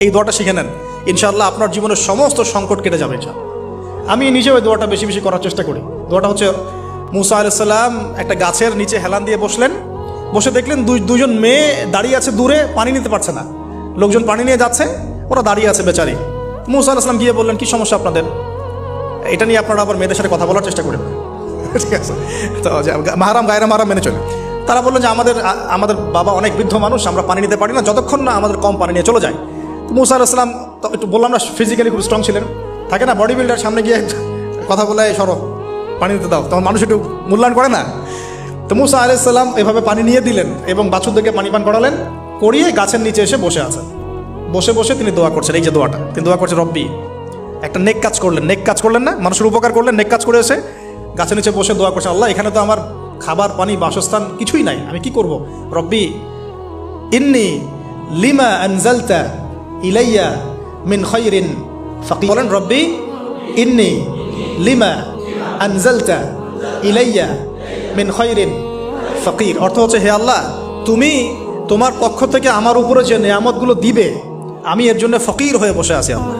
এই দোয়াটা শিখে নেন, ইনশাআল্লাহ আপনার জীবনের সমস্ত সংকট কেটে যাবে। আমি নিজেও এই দোয়াটা বেশি বেশি করার চেষ্টা করি। দোয়াটা হচ্ছে, মুসা আলাইহিস সালাম একটা গাছের নিচে হেলান দিয়ে বসলেন, বসে দেখলেন দুজন মেয়ে দাঁড়িয়ে আছে দূরে, পানি নিতে পারছে না। লোকজন পানি নিয়ে যাচ্ছে, ওরা দাঁড়িয়ে আছে বেচারি। মুসা আলাইহিস সালাম গিয়ে বললেন, কি সমস্যা আপনাদের? এটা নিয়ে আপনারা আবার মেয়েদের সাথে কথা বলার চেষ্টা করেন, ঠিক আছে? তো মাহারাম গায়রা মাহারাম মেনে চলে। তারা বললেন যে আমাদের বাবা অনেক বৃদ্ধ মানুষ, আমরা পানি নিতে পারি না যতক্ষণ না আমাদের কম পানি নিয়ে চলে যায়। তো মুসা আলাইহিস সালাম তো একটু বললাম না, ফিজিক্যালি খুব স্ট্রং ছিলেন, থাকে না বডি বিল্ডার, সামনে গিয়ে কথা বলে সরো পানি নিতে দাও, তখন মানুষ একটু মূল্যায়ন করে না। তো মুসা আলাইহিস সালাম এভাবে পানি নিয়ে দিলেন এবং বাছুরদেরকে পানি পান করালেন, করিয়ে গাছের নিচে এসে বসে আছেন। বসে বসে তিনি দোয়া করছেন, এই যে দোয়াটা তিনি দোয়া করছেন, রব্বি, একটা নেক কাজ করলেন না, মানুষের উপকার করলেন, নেক কাজ করে এসে গাছের নিচে বসে দোয়া করছেন, আল্লাহ এখানে তো আমার খাবার পানি বাসস্থান কিছুই নাই, আমি কি করব? রব্বি ইন্নি লিমা আনজালতা ইলাইয়া মিন খায়রিন ফাকির। বলেন, রব্বি ইন্নি লিমা আনজালতা ইলাইয়া মিন খায়রিন ফাকির। অর্থ হচ্ছে, হে আল্লাহ, তুমি তোমার পক্ষ থেকে আমার উপরে যে নেয়ামতগুলো দিবে, আমি এর জন্য ফকির হয়ে বসে আছি আল্লাহ।